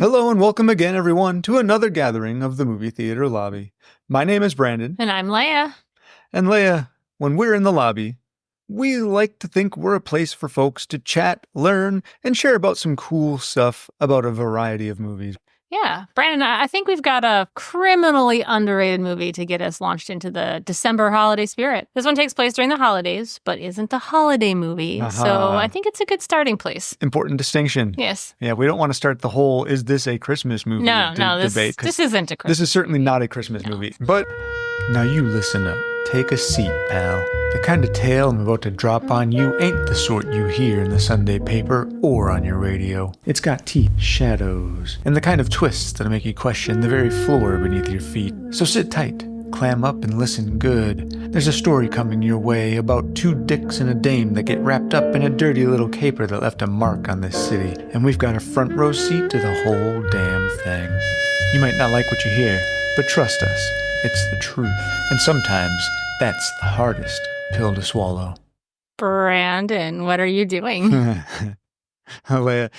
Hello and welcome again, everyone, to another gathering of the movie theater lobby. My name is Brandon. And I'm Leia. And Leia, when we're in the lobby, we like to think we're a place for folks to chat, learn, and share about some cool stuff about a variety of movies. Yeah, Brandon, I think we've got a criminally underrated movie to get us launched into the December holiday spirit. This one takes place during the holidays, but isn't a holiday movie, so I think it's a good starting place. Important distinction. Yes. Yeah, we don't want to start the whole, is this a Christmas movie debate. This isn't a Christmas This is certainly not a Christmas movie. But now you listen up. Take a seat, pal. The kind of tale I'm about to drop on you ain't the sort you hear in the Sunday paper or on your radio. It's got teeth, shadows, and the kind of twists that'll make you question the very floor beneath your feet. So sit tight, clam up, and listen good. There's a story coming your way about two dicks and a dame that get wrapped up in a dirty little caper that left a mark on this city. And we've got a front row seat to the whole damn thing. You might not like what you hear, but trust us, it's the truth. And sometimes that's the hardest pill to swallow. Brandon, what are you doing? Leia,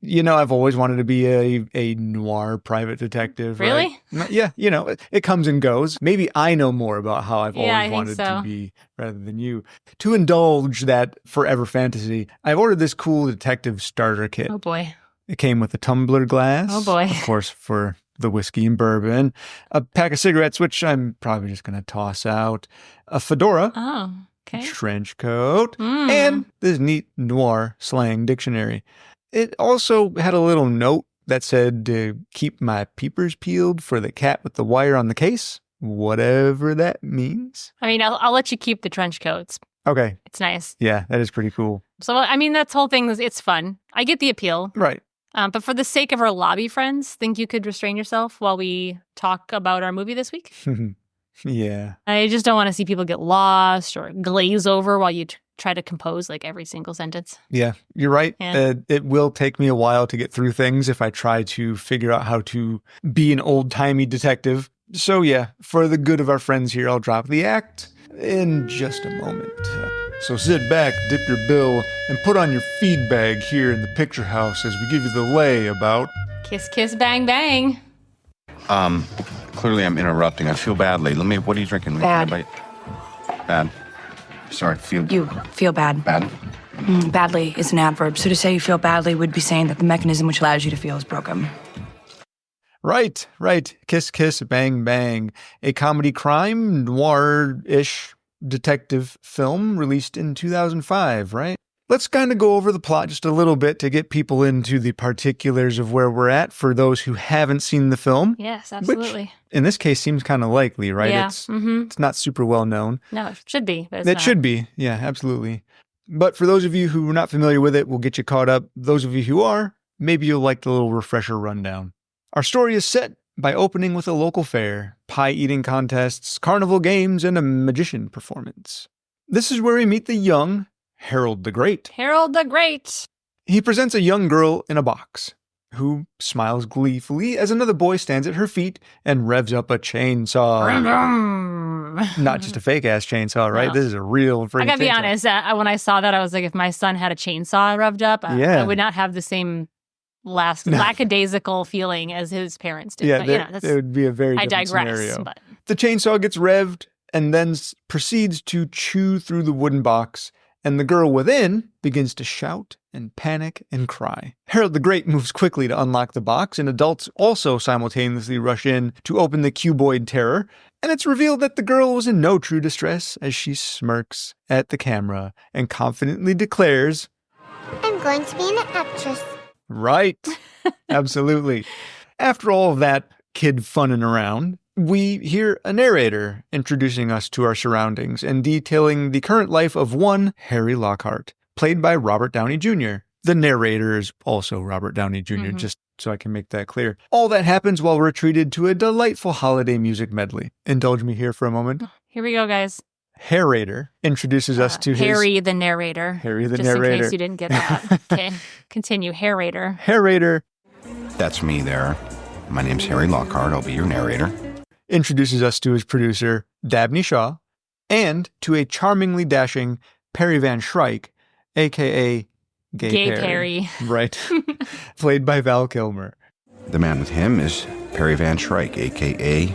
you know, I've always wanted to be a noir private detective. Really? Right? Yeah, you know, it comes and goes. Maybe I know more about how I've always wanted so. to be rather than you. To indulge that forever fantasy, I've ordered this cool detective starter kit. Oh, boy. It came with a tumbler glass. Oh, boy. Of course, for the whiskey and bourbon, a pack of cigarettes, which I'm probably just going to toss out, a fedora, Oh, okay. trench coat, and this neat noir slang dictionary. It also had a little note that said to keep my peepers peeled for the cat with the wire on the case, whatever that means. I mean, I'll let you keep the trench coats. Okay. It's nice. Yeah, that is pretty cool. So, I mean, that whole thing, it's fun. I get the appeal. Right. But for the sake of our lobby friends, think you could restrain yourself while we talk about our movie this week? Yeah. I just don't want to see people get lost or glaze over while you try to compose like every single sentence. Yeah, you're right. Yeah. It will take me a while to get through things if I try to figure out how to be an old-timey detective. So yeah, for the good of our friends here, I'll drop the act in just a moment. So sit back, dip your bill, and put on your feed bag here in the picture house as we give you the lay about... Kiss, kiss, bang, bang. Clearly I'm interrupting. I feel badly. What are you drinking? Bad. Bad. Sorry, You feel bad. bad. Badly is an adverb, so to say you feel badly would be saying that the mechanism which allows you to feel is broken. Right. Kiss, kiss, bang, bang. A comedy crime, noir-ish detective film released in 2005, right? Let's kind of go over the plot just a little bit to get people into the particulars of where we're at for those who haven't seen the film. Yes, absolutely. Which, in this case, seems kind of likely, right? Yeah. It's not super well known. No, it should be. But it's It not. should be. Yeah, absolutely. But for those of you who are not familiar with it, we'll get you caught up. Those of you who are, maybe you'll like the little refresher rundown. Our story is set by opening with a local fair, pie-eating contests, carnival games, and a magician performance. This is where we meet the young Harold the Great. Harold the Great. He presents a young girl in a box, who smiles gleefully as another boy stands at her feet and revs up a chainsaw. Not just a fake-ass chainsaw, right? No. This is a real freaking I gotta be chainsaw. honest, when I saw that, I was like, if my son had a chainsaw revved up, I would not have the same lackadaisical feeling as his parents did. Yeah, but, it would be a very I different digress. scenario. But The chainsaw gets revved and then proceeds to chew through the wooden box, and the girl within begins to shout and panic and cry. Harold the Great moves quickly to unlock the box, and adults also simultaneously rush in to open the cuboid terror, and it's revealed that the girl was in no true distress as she smirks at the camera and confidently declares, I'm going to be an actress. right. Absolutely. After all of that kid funning around, we hear a narrator introducing us to our surroundings and detailing the current life of one Harry Lockhart, played by Robert Downey Jr. The narrator is also Robert Downey Jr., just so I can make that clear. All that happens while we're treated to a delightful holiday music medley. Indulge me here for a moment. here we go, guys. Harrator introduces us to Harry the narrator. Harry the just narrator. in case you didn't get that. Okay, continue. Harrator. Harrator That's me there. My name's Harry Lockhart. I'll be your narrator. introduces us to his producer, Dabney Shaw, and to a charmingly dashing Perry Van Shrike, a.k.a. Gay Gay Perry. Perry. Right. Played by Val Kilmer. The man with him is Perry Van Shrike, a.k.a.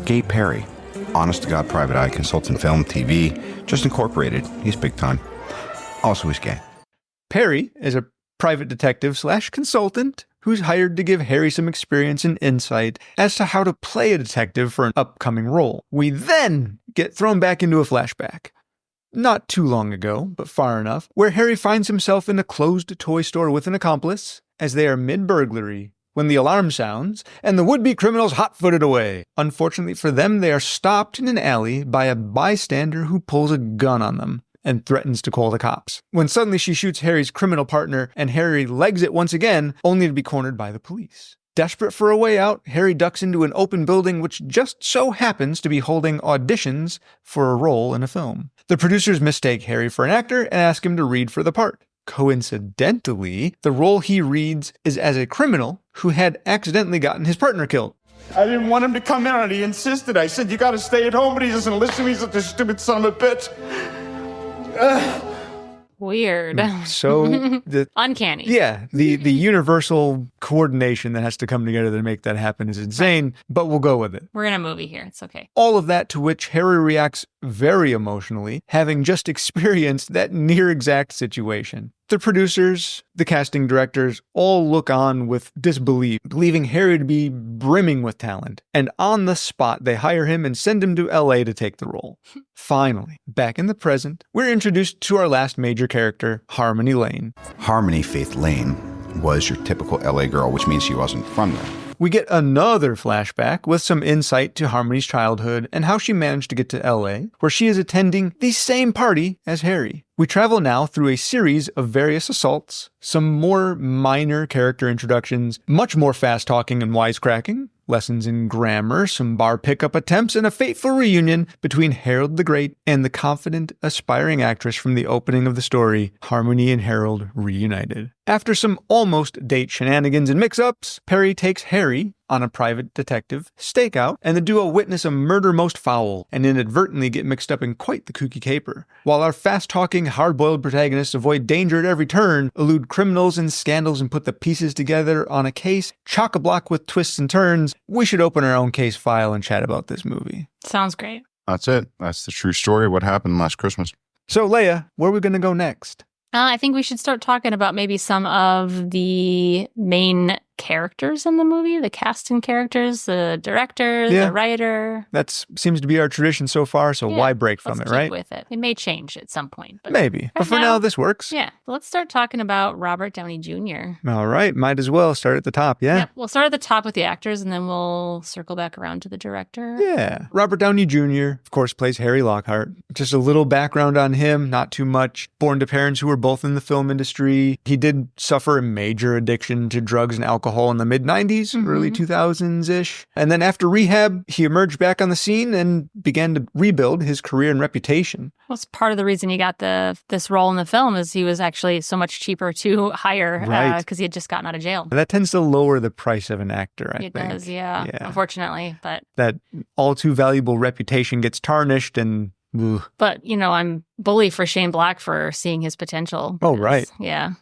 Gay Perry. Honest-to-God private eye consultant film, TV, just incorporated. He's big time. Also, he's gay. Perry is a private detective / consultant who's hired to give Harry some experience and insight as to how to play a detective for an upcoming role. We then get thrown back into a flashback. Not too long ago, but far enough, where Harry finds himself in a closed toy store with an accomplice as they are mid-burglary when the alarm sounds and the would-be criminals hot-footed away. Unfortunately for them, they are stopped in an alley by a bystander who pulls a gun on them and threatens to call the cops. When suddenly she shoots Harry's criminal partner and Harry legs it once again, only to be cornered by the police. Desperate for a way out, Harry ducks into an open building which just so happens to be holding auditions for a role in a film. The producers mistake Harry for an actor and ask him to read for the part. Coincidentally, the role he reads is as a criminal who had accidentally gotten his partner killed. I didn't want him to come in, and he insisted. I said, "You gotta stay at home," but he doesn't listen. He's such a stupid son of a bitch. Weird. So uncanny. Yeah, the universal coordination that has to come together to make that happen is insane, but we'll go with it. We're in a movie here. It's okay. All of that to which Harry reacts very emotionally, having just experienced that near exact situation. The producers, the casting directors, all look on with disbelief, believing Harry to be brimming with talent. And on the spot, they hire him and send him to LA to take the role. Finally, back in the present, we're introduced to our last major character, Harmony Lane. Harmony Faith Lane was your typical LA girl, which means she wasn't from there. We get another flashback with some insight to Harmony's childhood and how she managed to get to LA, where she is attending the same party as Harry. We travel now through a series of various assaults, some more minor character introductions, much more fast talking and wisecracking, lessons in grammar, some bar pickup attempts, and a fateful reunion between Harold the Great and the confident, aspiring actress from the opening of the story, Harmony and Harold reunited. After some almost date shenanigans and mix-ups, Perry takes Harry on a private detective stakeout, and the duo witness a murder most foul and inadvertently get mixed up in quite the kooky caper. While our fast-talking, hard-boiled protagonists avoid danger at every turn, elude criminals and scandals, and put the pieces together on a case chock-a-block with twists and turns, we should open our own case file and chat about this movie. Sounds great. That's it. That's the true story of what happened last Christmas. So, Leia, where are we going to go next? I think we should start talking about maybe some of the main characters in the movie, the cast and characters, the director, the writer. That seems to be our tradition so far, so why break from it, right? With it. It may change at some point. But maybe. But for now, this works. Yeah. Let's start talking about Robert Downey Jr. All right. Might as well start at the top, yeah? Yep. We'll start at the top with the actors, and then we'll circle back around to the director. Yeah. Robert Downey Jr., of course, plays Harry Lockhart. Just a little background on him, not too much. Born to parents who were both in the film industry. He did suffer a major addiction to drugs and alcohol in the mid-90s, early 2000s-ish. And then after rehab, he emerged back on the scene and began to rebuild his career and reputation. Well, it's part of the reason he got this role in the film is he was actually so much cheaper to hire because he had just gotten out of jail. That tends to lower the price of an actor, I think. It does, yeah, unfortunately. But that all too valuable reputation gets tarnished and... Ugh. But, I'm bully for Shane Black for seeing his potential. Oh, right. Yeah,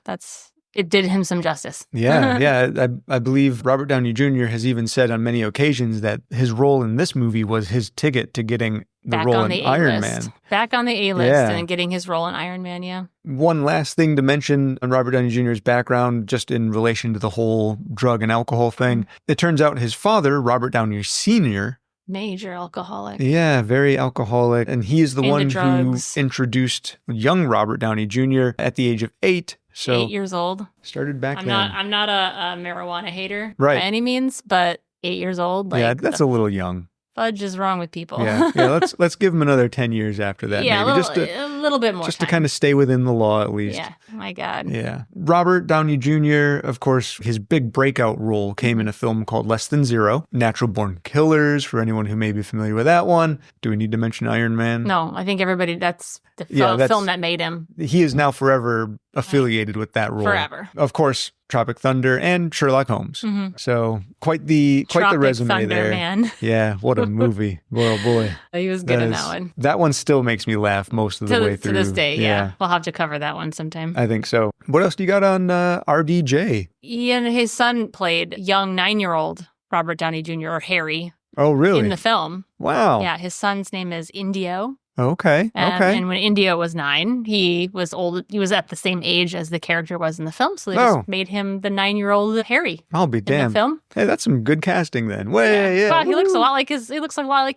it did him some justice. Yeah. I believe Robert Downey Jr. has even said on many occasions that his role in this movie was his ticket to getting the role in Iron Man. Back on the A-list and getting his role in Iron Man, yeah. One last thing to mention on Robert Downey Jr.'s background, just in relation to the whole drug and alcohol thing. It turns out his father, Robert Downey Sr., major alcoholic. Yeah, very alcoholic. And he is the one who introduced young Robert Downey Jr. at the age of 8. So 8 years old. Started back then. I'm not a marijuana hater by any means, but 8 years old. That's a little young. Fudge is wrong with people. Yeah. Let's give him another 10 years after that. Yeah, maybe. a little bit more. Just to kind of stay within the law, at least. Yeah. My God. Yeah. Robert Downey Jr., of course, his big breakout role came in a film called Less Than Zero, Natural Born Killers, for anyone who may be familiar with that one. Do we need to mention Iron Man? No, I think everybody, that's the film that made him. He is now forever affiliated with that role. Forever. Of course, Tropic Thunder, and Sherlock Holmes. So quite the resume Thunder, there. Man. Yeah, what a movie. Oh boy. He was good in that one. That one still makes me laugh most of the way through. To this day, yeah. We'll have to cover that one sometime. I think so. What else do you got on RDJ? Ian, his son played young 9-year-old Robert Downey Jr. or Harry. Oh, really? In the film. Wow. Yeah, his son's name is Indio. Okay. And when Indio was 9, he was old. He was at the same age as the character was in the film, so they just made him the 9-year-old Harry. I'll be damned. In the film. Hey, that's some good casting then. Yeah. Wow, he looks a lot like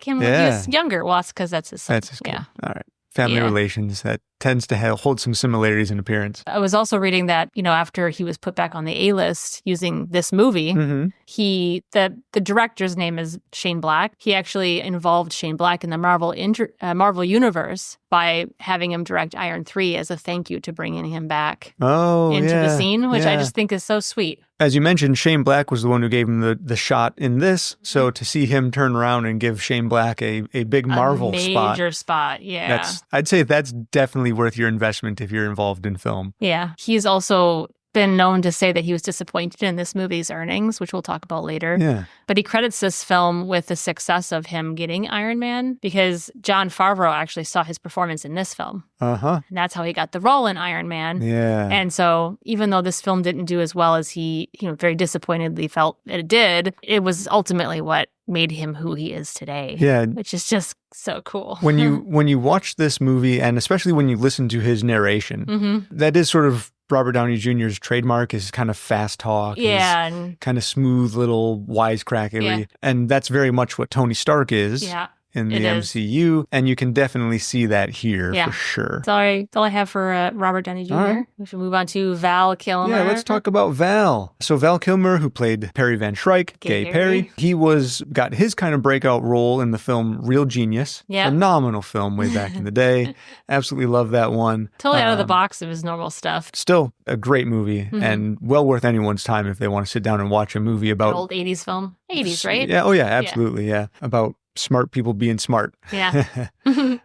him when he was younger. Well, that's because that's his son. That's his kid. All right. Family relations, that tends to hold some similarities in appearance. I was also reading that, after he was put back on the A-list using this movie, the director's name is Shane Black. He actually involved Shane Black in the Marvel universe by having him direct Iron 3 as a thank you to bringing him back into the scene, which I just think is so sweet. As you mentioned, Shane Black was the one who gave him the shot in this. So to see him turn around and give Shane Black a big Marvel spot. Major spot, yeah. I'd say that's definitely worth your investment if you're involved in film. Yeah. He's also been known to say that he was disappointed in this movie's earnings, which we'll talk about later. Yeah. But he credits this film with the success of him getting Iron Man because Jon Favreau actually saw his performance in this film. Uh-huh. And that's how he got the role in Iron Man. Yeah. And so even though this film didn't do as well as he, very disappointedly felt it did, it was ultimately what made him who he is today. Yeah. Which is just so cool. When you watch this movie, and especially when you listen to his narration, that is sort of Robert Downey Jr.'s trademark, is kind of fast talk. Yeah. And kind of smooth little wisecrackery. Yeah. And that's very much what Tony Stark is. Yeah. In the MCU, and you can definitely see that here for sure. That's all I have for Robert Downey Jr. Right. We should move on to Val Kilmer. Yeah, let's talk about Val. So Val Kilmer, who played Perry Van Shrike, Gay Perry, he got his kind of breakout role in the film Real Genius. Yep. Phenomenal film way back in the day. Absolutely love that one. Totally out of the box of his normal stuff. Still a great movie and well worth anyone's time if they want to sit down and watch a movie about... An old 80s film. 80s, right? Yeah. Oh, yeah, absolutely. Yeah. About smart people being smart. Yeah.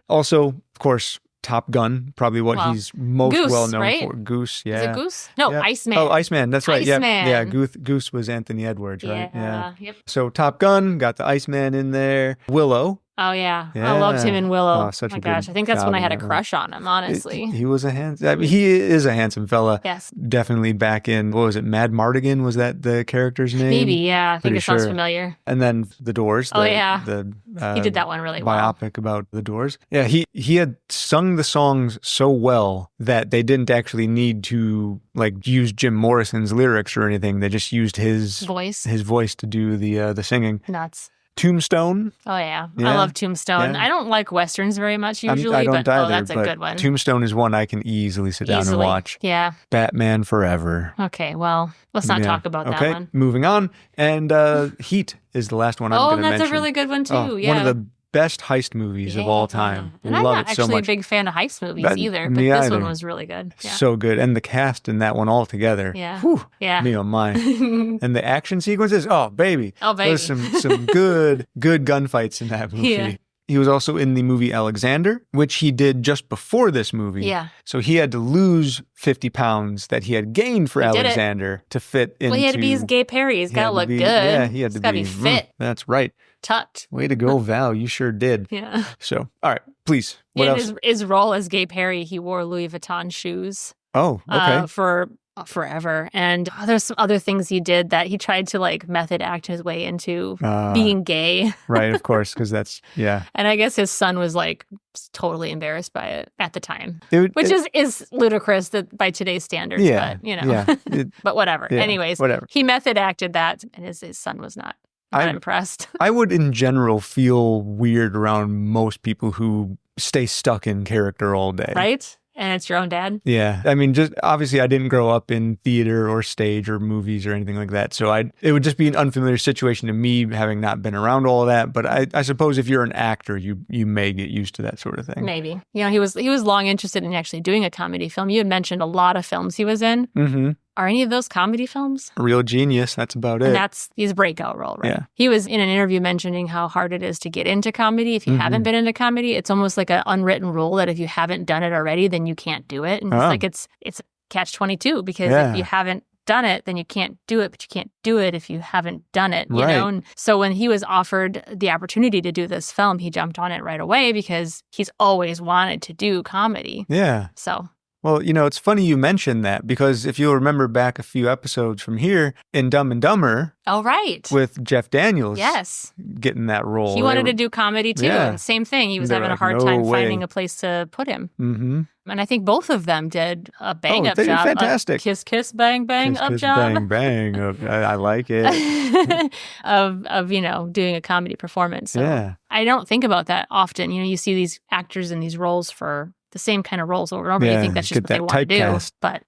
Also, of course, Top Gun, probably what he's most well known for. Goose, yeah. Is it Goose? No, Iceman. Oh, Iceman, that's right. Iceman. Yeah, Goose was Anthony Edwards, right? Yeah. Yep. So Top Gun, got the Iceman in there. Willow. Oh, yeah. I loved him in Willow. Oh, such my gosh, I think that's when I had a crush on him, honestly. He was he is a handsome fella. Yes. Definitely back in, what was it, Mad Mardigan? Was that the character's name? Maybe, yeah. I think it sounds familiar. And then The Doors. He did that one really well. Biopic about The Doors. Yeah, he had sung the songs so well that they didn't actually need to use Jim Morrison's lyrics or anything. They just used his voice to do the singing. Nuts. Tombstone. Oh, yeah. I love Tombstone. I don't like Westerns very much usually, I don't either, that's a good one. Tombstone is one I can easily sit down and watch. Yeah. Batman Forever. Okay, well, let's not talk about that one. Moving on. And Heat is the last one I'm going to mention. Oh, that's a really good one too. One of the best heist movies of all time. And I'm not actually a big fan of heist movies either, but this one was really good. Yeah. So good. And the cast in that one all together. Yeah. Whew, yeah. Me oh my. And the action sequences, oh baby. There's some good gunfights in that movie. Yeah. He was also in the movie Alexander, which he did just before this movie. Yeah. So he had to lose 50 pounds that he had gained for Alexander to fit into... Well, he had to be his Gay Perry. He's got to look good. Yeah, he had to be fit. That's right. Tucked. Way to go, Val. You sure did. Yeah. So, all right, please. What else? His role as Gay Perry, he wore Louis Vuitton shoes. Oh, okay. For forever. And there's some other things he did that he tried to method act his way into being gay. Right, of course, because that's, yeah. And I guess his son was totally embarrassed by it at the time, which is ludicrous by today's standards. Yeah, but, yeah. But whatever. Yeah, anyways, whatever. He method acted that, and his son was not impressed. I would in general feel weird around most people who stay stuck in character all day. Right? And it's your own dad? Yeah. I mean, just obviously I didn't grow up in theater or stage or movies or anything like that. So it would just be an unfamiliar situation to me, having not been around all of that. But I suppose if you're an actor, you may get used to that sort of thing. Maybe. He was long interested in actually doing a comedy film. You had mentioned a lot of films he was in. Mm-hmm. Are any of those comedy films? Real Genius, that's about it. And that's his breakout role, right? Yeah. He was in an interview mentioning how hard it is to get into comedy. If you haven't been into comedy, it's almost like an unwritten rule that if you haven't done it already, then you can't do it. And it's a catch-22 because if you haven't done it, then you can't do it, but you can't do it if you haven't done it, you Right. know? And so when he was offered the opportunity to do this film, he jumped on it right away because he's always wanted to do comedy. Yeah. So Well, it's funny you mentioned that because if you'll remember back a few episodes from here in Dumb and Dumber oh, right. with Jeff Daniels Yes. getting that role. He wanted to do comedy too. Yeah. And same thing. He was They were having a like, hard "No time way." finding a place to put him. Mm-hmm. And I think both of them did a bang up they did job. fantastic. A kiss, kiss, bang, bang Kiss, up kiss, job. bang, bang. I like it. of doing a comedy performance. So Yeah. I don't think about that often. You see these actors in these roles for the same kind of roles over and over. You Yeah, think that's just get what they that want to do. typecast. But,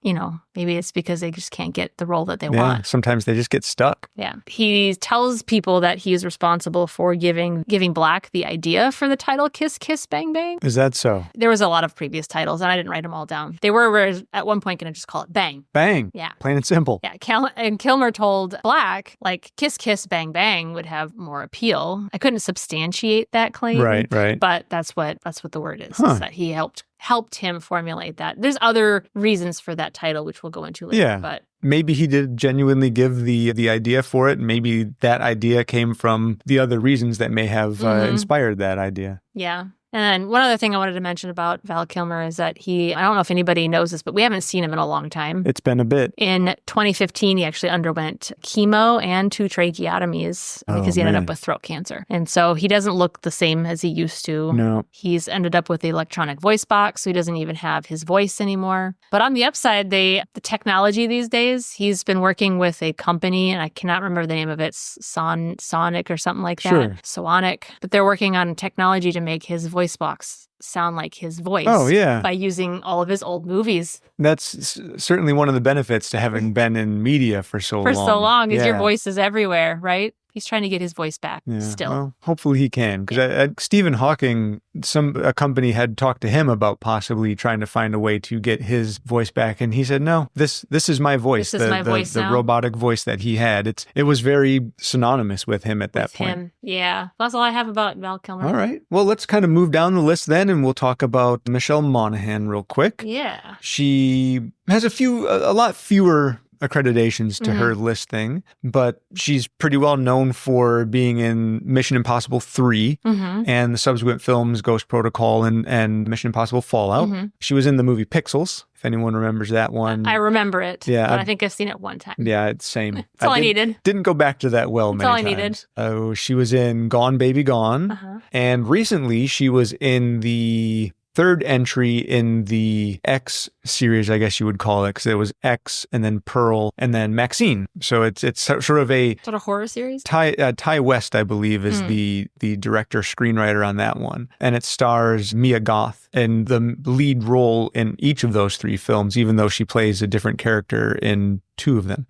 maybe it's because they just can't get the role that they Yeah. want. Sometimes they just get stuck. Yeah. He tells people that he's responsible for giving Black the idea for the title Kiss, Kiss, Bang, Bang. Is that so? There was a lot of previous titles, and I didn't write them all down. They were at one point going to just call it Bang. Bang. Yeah. Plain and simple. Yeah, and Kilmer told Black, like, Kiss, Kiss, Bang, Bang would have more appeal. I couldn't substantiate that claim. Right. But that's what the word is, Huh. is that he helped him formulate that. There's other reasons for that title, which we'll go into later. Yeah. But Maybe he did genuinely give the idea for it. Maybe that idea came from the other reasons that may have inspired that idea. yeah. And one other thing I wanted to mention about Val Kilmer is that I don't know if anybody knows this, but we haven't seen him in a long time. It's been a bit. In 2015, he actually underwent chemo and 2 tracheotomies because he ended up with throat cancer. And so he doesn't look the same as he used to. No. He's ended up with the electronic voice box, so he doesn't even have his voice anymore. But on the upside, the technology these days, he's been working with a company, and I cannot remember the name of it, Sonic or something like that. Sure. Sonic. But they're working on technology to make his voice box sound like his voice. Oh, yeah. By using all of his old movies. That's certainly one of the benefits to having been in media for so long. For so long, is your Yeah. voice is everywhere, right? He's trying to get his voice back still. Well, hopefully he can. Because Stephen Hawking, a company had talked to him about possibly trying to find a way to get his voice back. And he said, no, this is my voice. This is my voice the now. robotic voice that he had. It was very synonymous with him at that With point. him. Yeah. That's all I have about Val Kilmer. All right. Well, let's kind of move down the list then, and we'll talk about Michelle Monaghan real quick. Yeah. She has a lot fewer accreditations to her listing, but she's pretty well known for being in Mission Impossible 3 and the subsequent films Ghost Protocol and Mission Impossible Fallout. She was in the movie Pixels, if anyone remembers that one. I remember it. Yeah, But I think I've seen it one time. Yeah, it's same. That's all I needed. Didn't go back to that well That's many all I times. needed. Oh, she was in Gone Baby Gone. And recently she was in the third entry in the X series, I guess you would call it, because it was X and then Pearl and then Maxine. So it's sort of a Sort of horror series? Ty West, I believe, is the director screenwriter on that one, and it stars Mia Goth in the lead role in each of those 3 films, even though she plays a different character in 2 of them.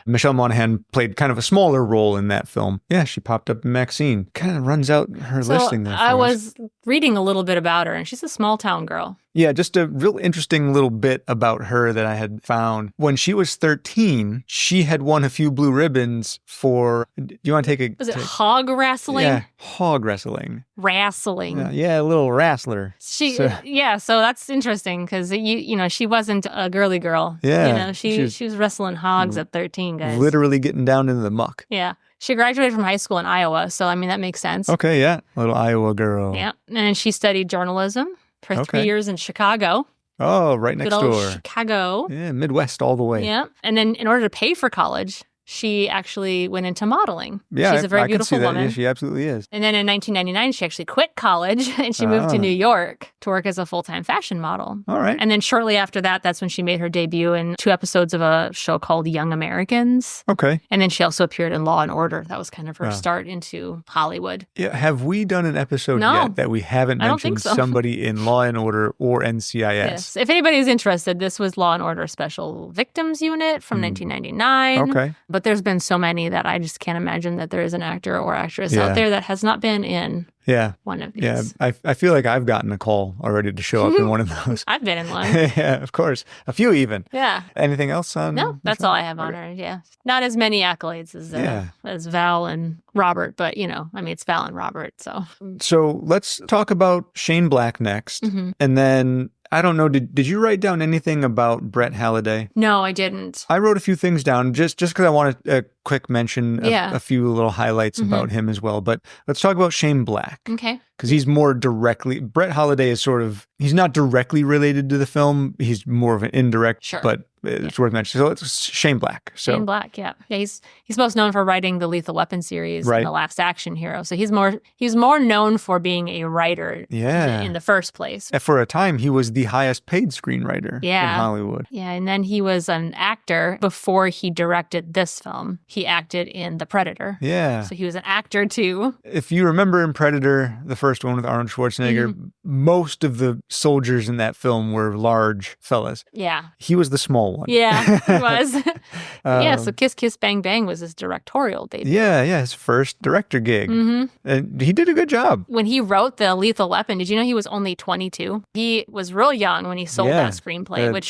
Michelle Monaghan played kind of a smaller role in that film. Yeah, she popped up in Maxine. Kind of runs out her listing there. I was reading a little bit about her, and she's a small town girl. Yeah, just a real interesting little bit about her that I had found. When she was 13, she had won a few blue ribbons for, do you want to take a... Was it hog wrestling? Yeah, hog wrestling. Wrestling. Yeah, a little wrestler. So that's interesting because she wasn't a girly girl. Yeah, she was wrestling hogs at 13, guys. Literally getting down into the muck. Yeah. She graduated from high school in Iowa, so I mean that makes sense. Okay, yeah. Little Iowa girl. Yeah. And she studied journalism for 3 years in Chicago. Oh, right next Good old door. Chicago. Yeah, Midwest all the way. Yeah. And then in order to pay for college, she actually went into modeling. Yeah, she's a very I can beautiful see that. woman. Yeah, she absolutely is. And then in 1999, she actually quit college and she moved to New York to work as a full-time fashion model. All right. And then shortly after that, that's when she made her debut in 2 episodes of a show called Young Americans. Okay. And then she also appeared in Law and Order. That was kind of her start into Hollywood. Yeah, have we done an episode No. yet that we haven't I don't think mentioned so. somebody in Law and Order or NCIS? Yes. If anybody's interested, this was Law and Order Special Victims Unit from 1999. Okay. But there's been so many that I just can't imagine that there is an actor or actress out there that has not been in Yeah. one of these. Yeah, I feel like I've gotten a call already to show up in one of those. I've been in one. Yeah, of course. A few even. Yeah. Anything else on? No, that's all I have on her. Yeah. Not as many accolades as Val and Robert, but it's Val and Robert. So So let's talk about Shane Black next. And then I don't know, did you write down anything about Brett Halliday? No, I didn't. I wrote a few things down just because I wanted a quick mention, a few little highlights about him as well. But let's talk about Shane Black. Okay. Because he's more directly, Brett Halliday is he's not directly related to the film. He's more of an indirect, but it's worth mentioning. So it's Shane Black. Shane Black, yeah. He's most known for writing the Lethal Weapon series and The Last Action Hero. So he's more known for being a writer in the first place. And for a time, he was the highest paid screenwriter in Hollywood. Yeah, and then he was an actor before he directed this film. He acted in The Predator. Yeah. So he was an actor too. If you remember in Predator, the first one with Arnold Schwarzenegger, most of the soldiers in that film were large fellas. Yeah. He was the small one. Yeah, he was. So Kiss Kiss Bang Bang was his directorial debut. Yeah, his first director gig. And he did a good job. When he wrote The Lethal Weapon, did you know he was only 22? He was real young when he sold that screenplay, which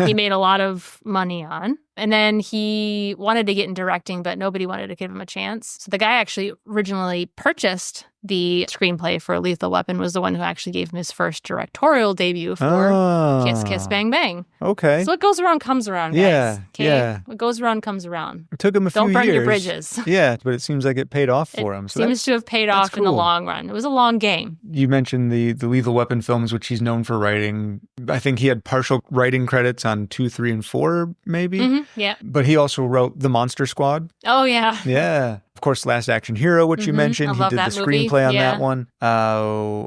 he made a lot of money on. And then he wanted to get in directing, but nobody wanted to give him a chance. So the guy actually originally purchased the screenplay for Lethal Weapon, was the one who actually gave him his first directorial debut for Kiss Kiss Bang Bang. Okay. So what goes around comes around, guys. Yeah, okay? yeah. What goes around comes around. It took him a few years. Don't burn your bridges. Yeah, but it seems like it paid off for him. So seems to have paid off in the long run. It was a long game. You mentioned the Lethal Weapon films, which he's known for writing. I think he had partial writing credits on 2, 3, and 4, maybe. Yeah. But he also wrote The Monster Squad. Oh, yeah. Yeah. Of course, Last Action Hero, which you mentioned. He did the screenplay on that one.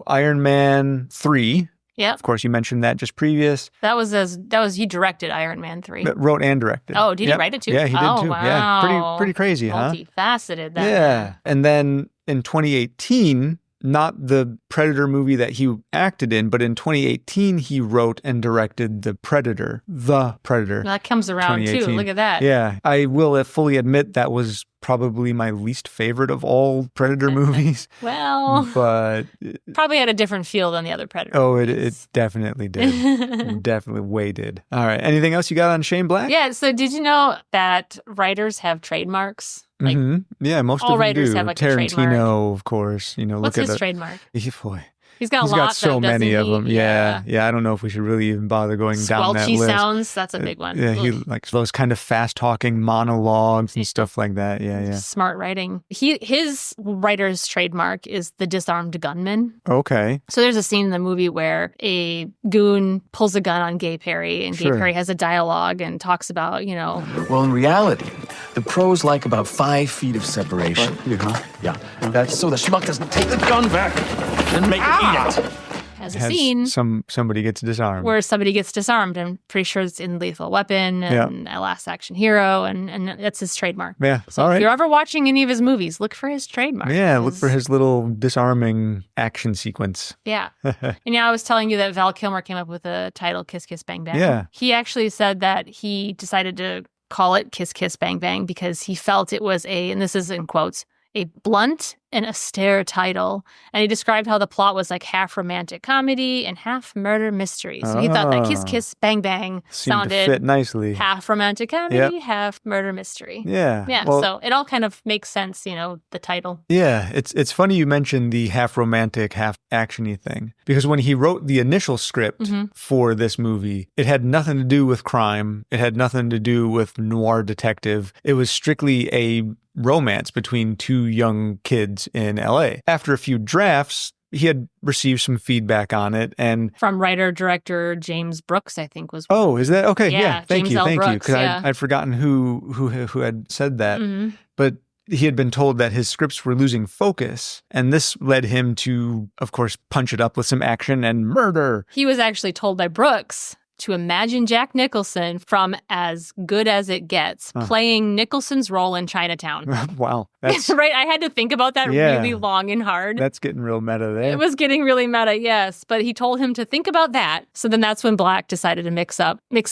Iron Man 3. Yeah. Of course, you mentioned that just previous. He directed Iron Man 3. But wrote and directed. Oh, did he write it too? Yeah, he did too. Wow. Yeah, pretty crazy, huh? Multifaceted. That yeah. man. And then in 2018, not the Predator movie that he acted in, but in 2018, he wrote and directed The Predator. Well, that comes around too. Look at that. Yeah. I will fully admit that was probably my least favorite of all Predator movies. Well, but probably had a different feel than the other Predator. Oh, it definitely did. It definitely way did. All right. Anything else you got on Shane Black? Yeah. So did you know that writers have trademarks? Like, yeah, most all of them writers do. have like Tarantino, a trademark. Of course. What's his trademark? Boy. He's got so many of them. Yeah. I don't know if we should really even bother going down that list. Squelchy sounds, that's a big one. Yeah, he likes those kind of fast-talking monologues and stuff like that. Yeah. Smart writing. His writer's trademark is the disarmed gunman. Okay. So there's a scene in the movie where a goon pulls a gun on Gay Perry, and Gay Perry has a dialogue and talks about, Well, in reality, the pros like about 5 feet of separation. Yeah. That's so the schmuck doesn't take the gun back and make it eat it. Has a scene somebody gets disarmed. Where somebody gets disarmed. I'm pretty sure it's in Lethal Weapon and Last Action Hero, and that's his traadmark. Yeah, so all right. If you're ever watching any of his movies, look for his trademark. Yeah, look for his little disarming action sequence. Yeah. And I was telling you that Val Kilmer came up with the title Kiss Kiss Bang Bang. Yeah. He actually said that he decided to call it Kiss Kiss Bang Bang because he felt it was and this is in quotes, a blunt and austere title. And he described how the plot was like half romantic comedy and half murder mystery. So he thought that Kiss Kiss Bang Bang sounded to fit nicely. Half romantic comedy, half murder mystery. Yeah. Yeah. Well, so it all kind of makes sense, the title. Yeah. It's funny you mentioned the half romantic, half actiony thing. Because when he wrote the initial script for this movie, it had nothing to do with crime. It had nothing to do with noir detective. It was strictly a romance between two young kids in LA. After a few drafts, he had received some feedback on it, and from writer-director James Brooks, I think was. Oh, is that okay? Yeah, thank James you, L. thank Brooks, you, because I'd forgotten who had said that. But he had been told that his scripts were losing focus, and this led him to, of course, punch it up with some action and murder. He was actually told by Brooks to imagine Jack Nicholson from As Good as It Gets, playing Nicholson's role in Chinatown. Wow. That's right. I had to think about that really long and hard. That's getting real meta there. It was getting really meta, yes. But he told him to think about that. So then that's when Black decided to mix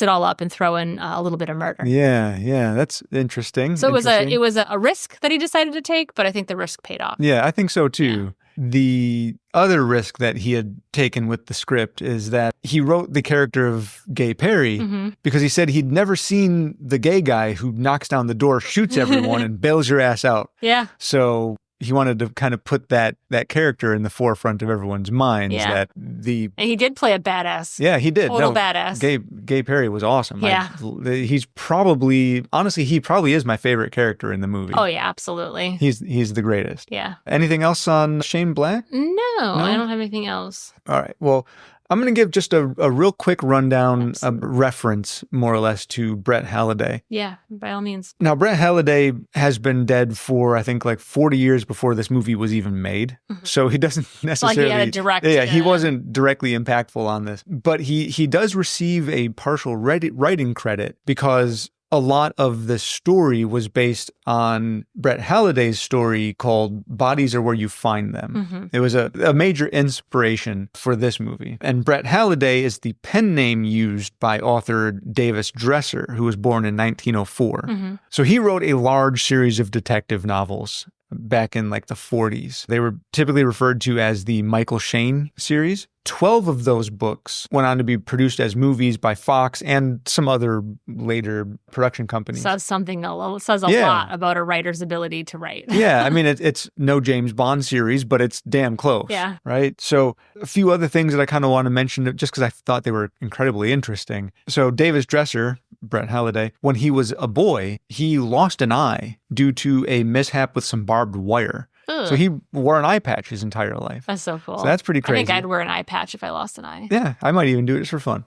it all up and throw in a little bit of murder. Yeah. That's interesting. So it was a risk that he decided to take, but I think the risk paid off. Yeah, I think so too. Yeah. The other risk that he had taken with the script is that he wrote the character of Gay Perry because he said he'd never seen the gay guy who knocks down the door, shoots everyone, and bails your ass out. Yeah. So he wanted to kind of put that character in the forefront of everyone's minds. Yeah. And he did play a badass. Yeah, he did. Total badass. Gay Perry was awesome. Yeah. He's probably, honestly, he probably is my favorite character in the movie. Oh, yeah, absolutely. He's the greatest. Yeah. Anything else on Shane Black? No, I don't have anything else. All right. Well, I'm going to give just a real quick rundown, a reference, more or less, to Brett Halliday. Yeah, by all means. Now, Brett Halliday has been dead for, I think, like 40 years before this movie was even made. So he doesn't necessarily... Like he had a direct... Yeah, he wasn't directly impactful on this. But he does receive a partial writing credit because a lot of the story was based on Brett Halliday's story called Bodies Are Where You Find Them. It was a major inspiration for this movie. And Brett Halliday is the pen name used by author Davis Dresser, who was born in 1904. So he wrote a large series of detective novels back in like the 40s. They were typically referred to as the Michael Shayne series. 12 of those books went on to be produced as movies by Fox and some other later production companies. Says a lot about a writer's ability to write. Yeah, I mean, it's no James Bond series, but it's damn close. Yeah. Right? So a few other things that I kind of want to mention just because I thought they were incredibly interesting. So Davis Dresser, Brett Halliday, when he was a boy, he lost an eye due to a mishap with some barbed wire. Ugh. So he wore an eye patch his entire life. That's so cool. So that's pretty crazy. I think I'd wear an eye patch if I lost an eye. Yeah, I might even do it just for fun.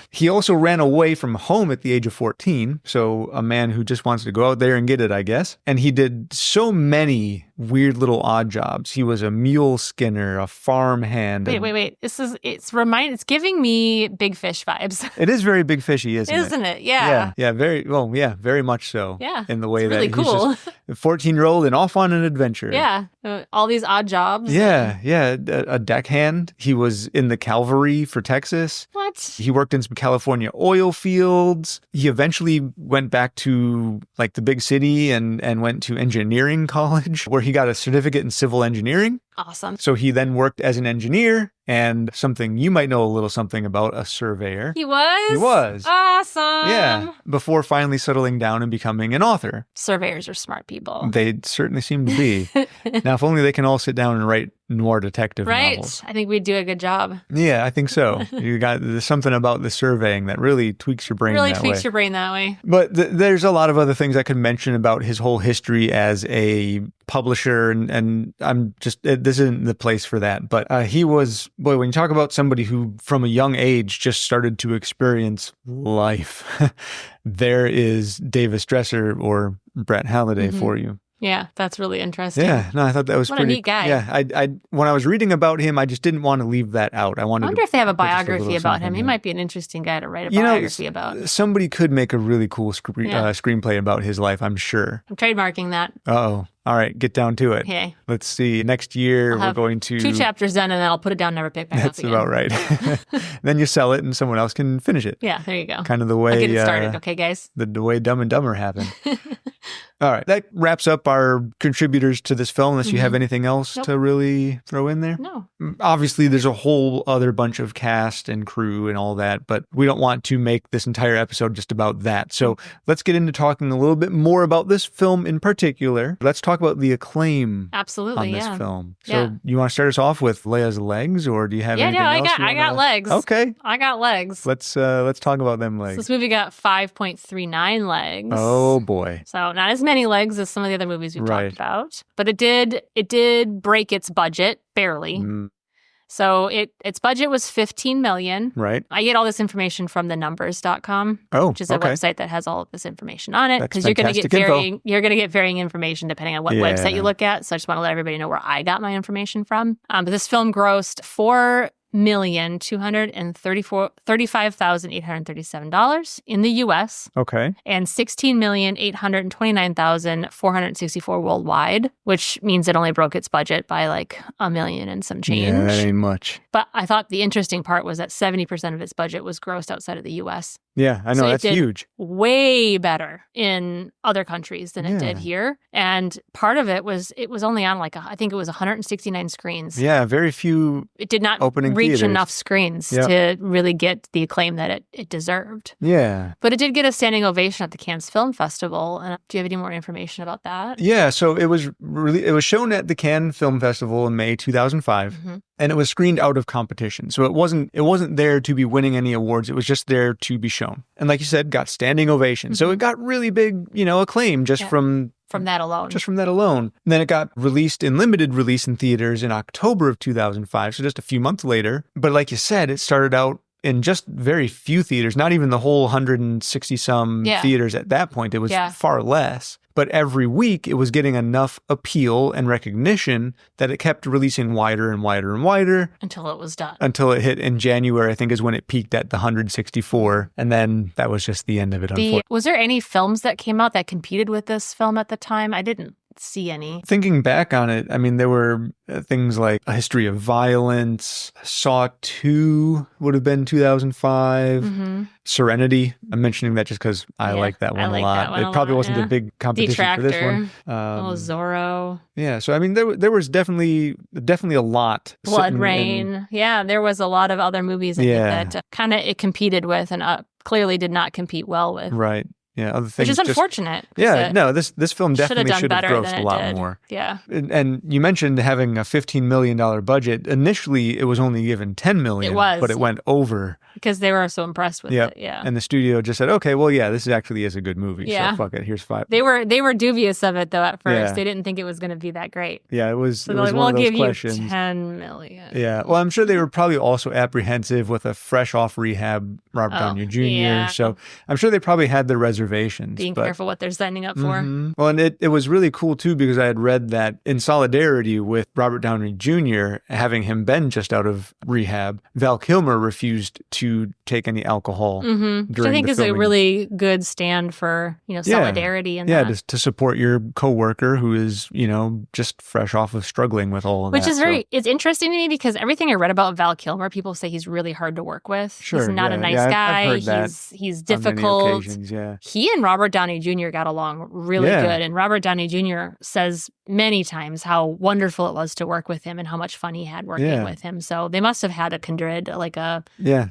He also ran away from home at the age of 14. So a man who just wants to go out there and get it, I guess. And he did so many weird little odd jobs. He was a mule skinner, a farm hand. Wait. It's giving me Big Fish vibes. It is very Big Fishy, isn't it? Yeah. Yeah, very much so. Yeah. In the way it's really that cool. He's just a 14-year-old and off on an adventure. Yeah. All these odd jobs. Yeah. A deckhand. He was in the cavalry for Texas. What? He worked in some California oil fields. He eventually went back to like the big city and went to engineering college where he got a certificate in civil engineering. Awesome. So he then worked as an engineer and something you might know a little something about, a surveyor. He was? He was. Awesome. Yeah. Before finally settling down and becoming an author. Surveyors are smart people. They certainly seem to be. Now, if only they can all sit down and write noir detective novels. I think we'd do a good job. Yeah, I think so. There's something about the surveying that really tweaks your brain your brain that way. But there's a lot of other things I could mention about his whole history as a publisher, and I'm just, this isn't the place for that. But he was, when you talk about somebody who from a young age just started to experience life, there is Davis Dresser or Brett Halliday for you. Yeah, that's really interesting. Yeah, no, I thought that was what a neat guy. Yeah, I when I was reading about him, I just didn't want to leave that out. I wonder if they have a biography about him. He might be an interesting guy to write a biography about. Somebody could make a really cool screenplay about his life, I'm sure. I'm trademarking that. Uh-oh. All right, get down to it. Okay. Let's see. Next year, we're going to... 2 chapters done, and then I'll put it down, never pick back up again. That's about right. Then you sell it, and someone else can finish it. Yeah, there you go. Kind of the way... I'll get it started, okay, guys? The way Dumb and Dumber happened. All right, that wraps up our contributors to this film, unless you have anything else to really throw in there? No. Obviously, there's a whole other bunch of cast and crew and all that, but we don't want to make this entire episode just about that. So let's get into talking a little bit more about this film in particular. Let's talk about the acclaim on this film. So you want to start us off with Leia's legs, or do you have anything else? I got legs. Okay. I got legs. Let's talk about them legs. So this movie got 5.39 legs. Oh boy. So not as many legs as some of the other movies we've talked about, but it did break its budget barely. So its budget was $15 million. Right. I get all this information from thenumbers.com, which is a website that has all of this information on it, because you're going to get varying information depending on what website you look at. So I just want to let everybody know where I got my information from. But this film grossed $4,235,837 in the U.S. Okay. And $16,829,464 worldwide, which means it only broke its budget by like $1 million and some change. Yeah, that ain't much. But I thought the interesting part was that 70% of its budget was grossed outside of the U.S. Yeah, I know. So That's it did huge. way better in other countries than it did here. And part of it was only on I think it was 169 screens. Yeah, very few. It did not opening reach theaters. enough screens to really get the acclaim that it deserved. Yeah. But it did get a standing ovation at the Cannes Film Festival. And do you have any more information about that? Yeah, so it was shown at the Cannes Film Festival in May 2005, and it was screened out of competition. So it wasn't there to be winning any awards. It was just there to be shown. And like you said, got standing ovation. So it got really big, acclaim just from that alone. Just from that alone. And then it got released in limited release in theaters in October of 2005, so just a few months later. But like you said, it started out in just very few theaters, not even the whole 160-some theaters at that point. It was far less. But every week, it was getting enough appeal and recognition that it kept releasing wider and wider and wider. Until it was done. Until it hit in January, I think, is when it peaked at the 164. And then that was just the end of it, unfortunately. Was there any films that came out that competed with this film at the time? I didn't see any. Thinking back on it, I mean, there were things like A History of Violence, Saw 2 would have been 2005, Serenity. I'm mentioning that just because I like that one a lot. It probably wasn't a big competition for this one. Zorro. Yeah, so I mean, there was definitely a lot. Blood Rain. Yeah, there was a lot of other movies that kind of it competed with and clearly did not compete well with. Right. Yeah, other things. Which is unfortunate. This film definitely should have grossed a lot more. Yeah. And you mentioned having a $15 million budget. Initially, it was only given $10 million. It was. But it went over. Because they were so impressed with it. Yeah. And the studio just said, okay, well, this actually is a good movie. Yeah. So fuck it, here's $5. They were dubious of it, though, at first. Yeah. They didn't think it was going to be that great. Yeah, it was, so it was one of those questions. We'll give you $10 million. Yeah. Well, I'm sure they were probably also apprehensive with a fresh off rehab Robert Downey Jr. Yeah. So I'm sure they probably had their reservations. Being careful what they're signing up for. Well, and it was really cool, too, because I had read that in solidarity with Robert Downey Jr., having him been just out of rehab, Val Kilmer refused to take any alcohol during Which I think the is filming. a really good stand for, solidarity and that. Yeah, to support your coworker who is, just fresh off of struggling with all of Which that. is it's interesting to me because everything I read about Val Kilmer, people say he's really hard to work with. Sure, he's not a nice guy. I've heard that he's on difficult. many occasions, yeah. He and Robert Downey Jr. got along really good. And Robert Downey Jr. says many times how wonderful it was to work with him and how much fun he had working with him. So they must have had a kindred, like a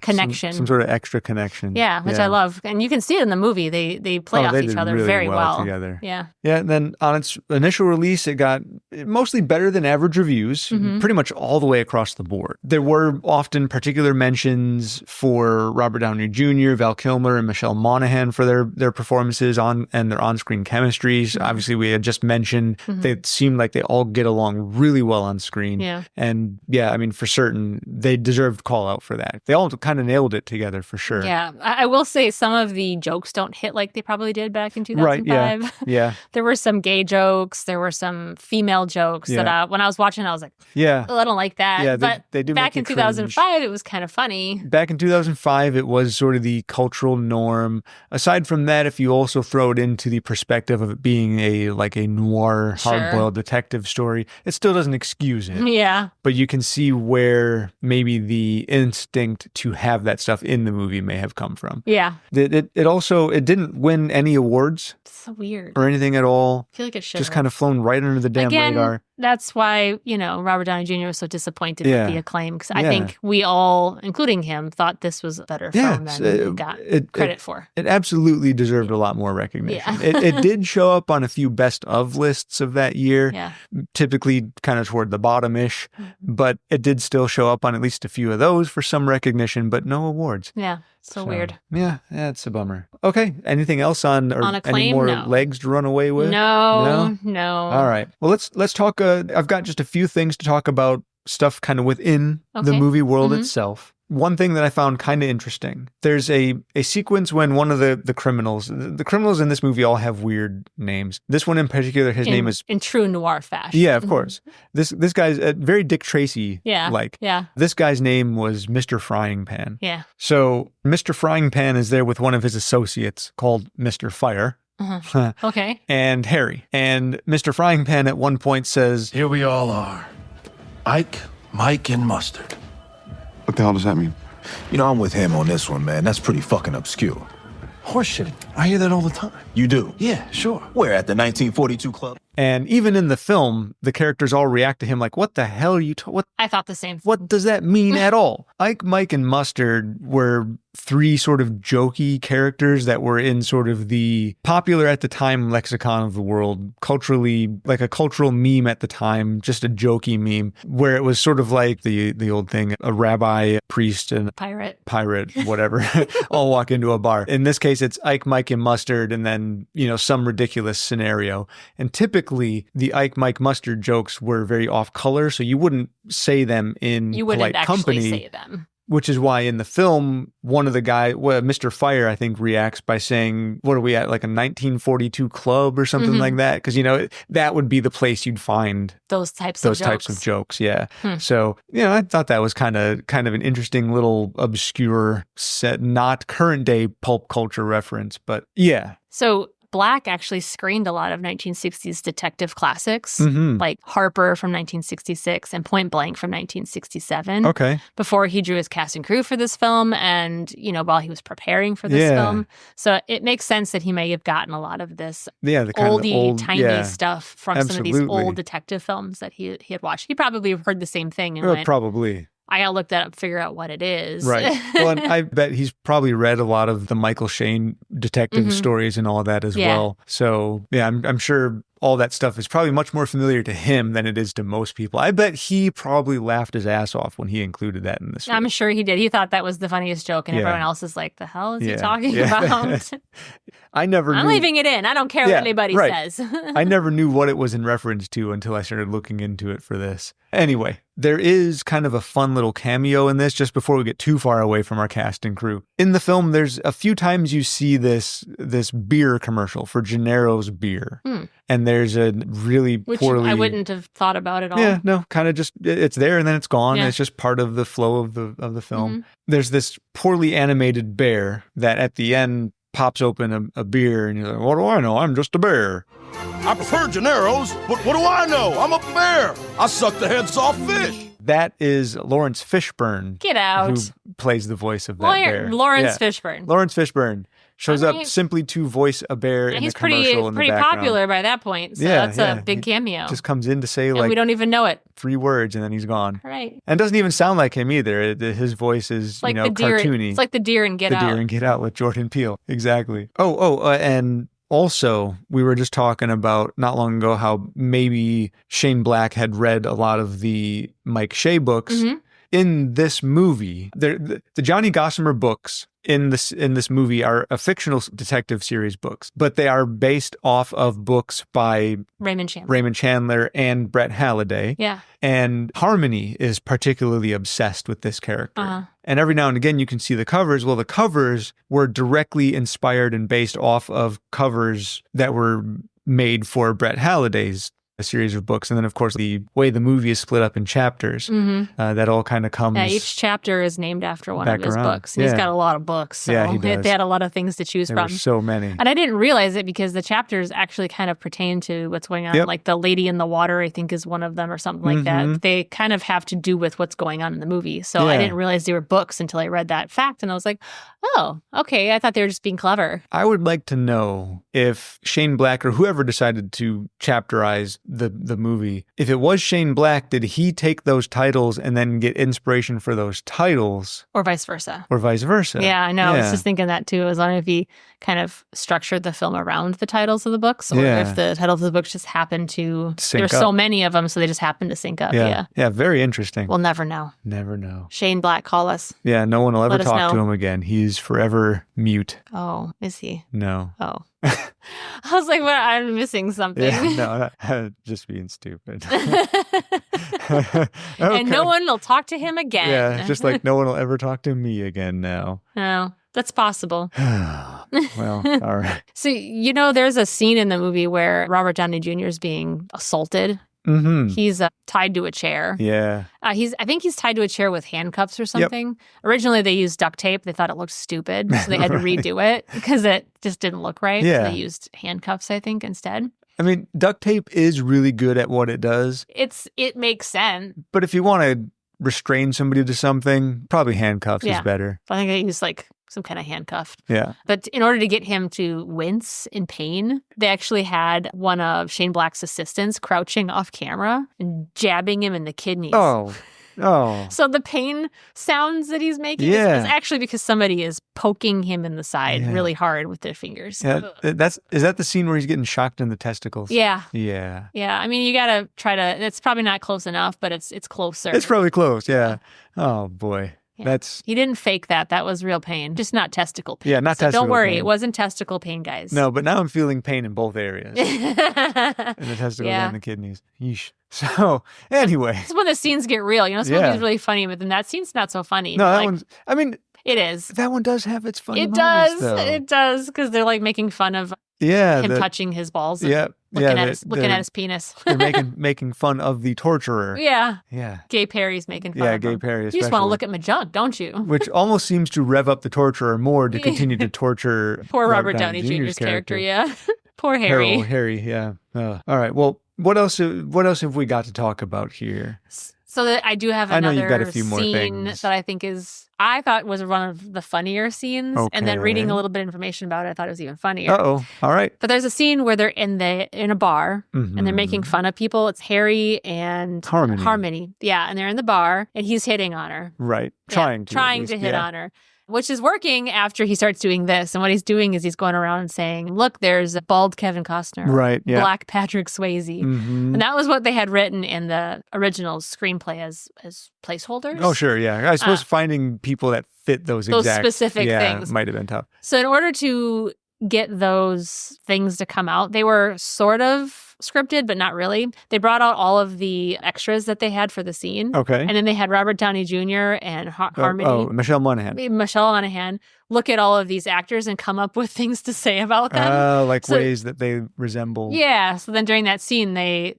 connection. Some sort of extra connection. Yeah, which I love. And you can see it in the movie. They play off each other really very well together. Yeah. Yeah, and then on its initial release, it got mostly better than average reviews, pretty much all the way across the board. There were often particular mentions for Robert Downey Jr., Val Kilmer, and Michelle Monaghan for their performances and their on-screen chemistries. Obviously, we had just mentioned they seemed like they all get along really well on screen. Yeah. And I mean, for certain, they deserved call out for that. They all kind of nailed it together for sure. Yeah. I will say some of the jokes don't hit like they probably did back in 2005. Right, yeah. There were some gay jokes. There were some female jokes that when I was watching, I was like, I don't like that. Yeah, but they do back make in 2005, it was kind of funny. Back in 2005, it was sort of the cultural norm. Aside from that, if you also throw it into the perspective of it being a noir, hard-boiled detective story, it still doesn't excuse it. Yeah. But you can see where maybe the instinct to have that stuff in the movie may have come from. Yeah. It also didn't win any awards. It's so weird. Or anything at all. I feel like it should just kind of flown right under the damn radar. That's why, Robert Downey Jr. was so disappointed with the acclaim. Because I think we all, including him, thought this was a better film than it got credit for. It absolutely deserved a lot more recognition. Yeah. It did show up on a few best of lists of that year, typically kind of toward the bottom-ish, but it did still show up on at least a few of those for some recognition, but no awards. Yeah. So weird. Yeah, it's a bummer. Okay, anything else on acclaim? Any more legs to run away with? No. All right. Well, let's talk. I've got just a few things to talk about, stuff kind of within the movie world itself. One thing that I found kind of interesting, there's a sequence when one of the criminals in this movie all have weird names. This one in particular, his name is... In true noir fashion. Yeah, of course. This guy's very Dick Tracy like. Yeah. This guy's name was Mr. Frying Pan. Yeah. So Mr. Frying Pan is there with one of his associates called Mr. Fire. Okay. And Harry. And Mr. Frying Pan at one point says... Here we all are. Ike, Mike, and Mustard. What the hell does that mean? I'm with him on this one, man. That's pretty fucking obscure. Horseshit. I hear that all the time. You do? Yeah, sure. Where, at the 1942 club? And even in the film, the characters all react to him like, what the hell are you what I thought the same. What does that mean at all? Ike, Mike, and Mustard were three sort of jokey characters that were in sort of the popular at the time lexicon of the world, culturally, like a cultural meme at the time, just a jokey meme, where it was sort of like the old thing, a rabbi, a priest, and Pirate, whatever, all walk into a bar. In this case, it's Ike, Mike, and Mustard, and then, some ridiculous scenario. And typically, the Ike, Mike, Mustard jokes were very off color, so you wouldn't say them in you wouldn't polite actually company. say them. Which is why in the film, one of the guys, Mr. Fire, I think, reacts by saying, what are we at, like a 1942 club or something like that? Because, that would be the place you'd find those types of jokes. Yeah. So, I thought that was kind of an interesting little obscure set, not current day pulp culture reference, but yeah. So Black actually screened a lot of 1960s detective classics, like Harper from 1966 and Point Blank from 1967. Okay. Before he drew his cast and crew for this film and, while he was preparing for this film. So it makes sense that he may have gotten a lot of this oldie-tiny stuff from some of these old detective films that he had watched. He probably heard the same thing and went, probably. I gotta look that up, figure out what it is. Right. Well, and I bet he's probably read a lot of the Michael Shane detective stories and all that as well. So, yeah, I'm sure all that stuff is probably much more familiar to him than it is to most people. I bet he probably laughed his ass off when he included that in this. I'm sure he did. He thought that was the funniest joke, and everyone else is like, the hell is he talking about? I'm leaving it in. I don't care what anybody says. I never knew what it was in reference to until I started looking into it for this. Anyway, there is kind of a fun little cameo in this just before we get too far away from our cast and crew. In the film, there's a few times you see this beer commercial for Gennaro's beer. And there's a really poorly... I wouldn't have thought about at all. Yeah, no, kind of just, it's there and then it's gone. Yeah. And it's just part of the flow of the film. There's this poorly animated bear that at the end pops open a beer and you're like, what do I know? I'm just a bear. I prefer Gennaro's, but what do I know? I'm a bear. I suck the heads off fish. That is Lawrence Fishburne. Get out. Who plays the voice of that bear. Lawrence Fishburne. Lawrence Fishburne shows up simply to voice a bear in the commercial in the background. He's pretty popular by that point, so that's a big cameo. Just comes in to say we don't even know it. 3 words and then he's gone. Right. And doesn't even sound like him either. His voice is, like cartoony. It's like the deer in Get Out. The deer in Get Out with Jordan Peele. Exactly. And also, we were just talking about not long ago how maybe Shane Black had read a lot of the Mike Shea books. In this movie, the Johnny Gossamer books in this movie are a fictional detective series books, but they are based off of books by Raymond Chandler and Brett Halliday. Yeah. And Harmony is particularly obsessed with this character. And every now and again you can see the covers. Well, the covers were directly inspired and based off of covers that were made for Brett Halliday's a series of books. And then, of course, the way the movie is split up in chapters, that all kind of comes... Yeah, each chapter is named after one of his books. And he's got a lot of books. So he does. They had a lot of things to choose from. There were so many. And I didn't realize it because the chapters actually kind of pertain to what's going on. Yep. Like The Lady in the Water, I think, is one of them or something like that. They kind of have to do with what's going on in the movie. So I didn't realize they were books until I read that fact. And I was like, oh, okay. I thought they were just being clever. I would like to know if Shane Black or whoever decided to chapterize the movie, if it was Shane Black, did he take those titles and then get inspiration for those titles? Or vice versa. Yeah, I know. I was just thinking that too. I was wondering if he kind of structured the film around the titles of the books or if the titles of the books just happened to... There's so many of them, so they just happen to sync up. Yeah, very interesting. We'll never know. Never know. Shane Black, call us. Yeah, no one will ever talk to him again. He's forever mute. Oh, is he? No. Oh. I was like, well, I'm missing something. Yeah, no, just being stupid. Okay. And no one will talk to him again. Yeah, just like no one will ever talk to me again now. No, that's possible. Well, all right. So, there's a scene in the movie where Robert Downey Jr. is being assaulted. He's tied to a chair. Yeah. I think he's tied to a chair with handcuffs or something. Yep. Originally, they used duct tape. They thought it looked stupid, so they had to redo it because it just didn't look right. Yeah. So they used handcuffs, I think, instead. I mean, duct tape is really good at what it does. It makes sense. But if you want to restrain somebody to something, probably handcuffs is better. I think they use like some kind of handcuff. Yeah. But in order to get him to wince in pain, they actually had one of Shane Black's assistants crouching off camera and jabbing him in the kidneys. Oh. So the pain sounds that he's making is actually because somebody is poking him in the side really hard with their fingers. Yeah, is that the scene where he's getting shocked in the testicles? Yeah. Yeah. Yeah. I mean, you got to try to, it's probably not close enough, but it's closer. It's probably close, yeah. Oh, boy. Yeah. He didn't fake that. That was real pain. Just not testicle pain. Yeah, not testicle don't worry. pain. It wasn't testicle pain, guys. No, but now I'm feeling pain in both areas. In the testicles and the kidneys. Yeesh. So, anyway. This is when the scenes get real. This movie's really funny, but then that scene's not so funny. No, that one's, I mean. It is. That one does have its funny moments, though. It does, because they're like making fun of him touching his balls. And looking at his penis. They're making fun of the torturer. Yeah. Yeah. Gay Perry's making fun of him. Yeah, Gay Perry especially. You just want to look at my junk, don't you? Which almost seems to rev up the torturer more to continue to torture Poor Robert Downey Jr.'s character, yeah. Poor Harry. Harry, yeah. All right, well, what else have we got to talk about here? So I do have another you've got a few more scene things. that I thought was one of the funnier scenes. Okay. And then reading a little bit of information about it, I thought it was even funnier. Uh-oh. All right. But there's a scene where they're in a bar and they're making fun of people. It's Harry and Harmony. Yeah, and they're in the bar and he's hitting on her. Right. Trying to hit on her. Which is working after he starts doing this. And what he's doing is he's going around and saying, look, there's a bald Kevin Costner. Right, yeah. Black Patrick Swayze. Mm-hmm. And that was what they had written in the original screenplay as placeholders. Oh, sure, yeah. I suppose finding people that fit those specific things might have been tough. So in order to get those things to come out, they were sort of scripted, but not really. They brought out all of the extras that they had for the scene. Okay. And then they had Robert Downey Jr. and Harmony. Oh, Michelle Monaghan. Look at all of these actors and come up with things to say about them. Ways that they resemble. Yeah. So then during that scene,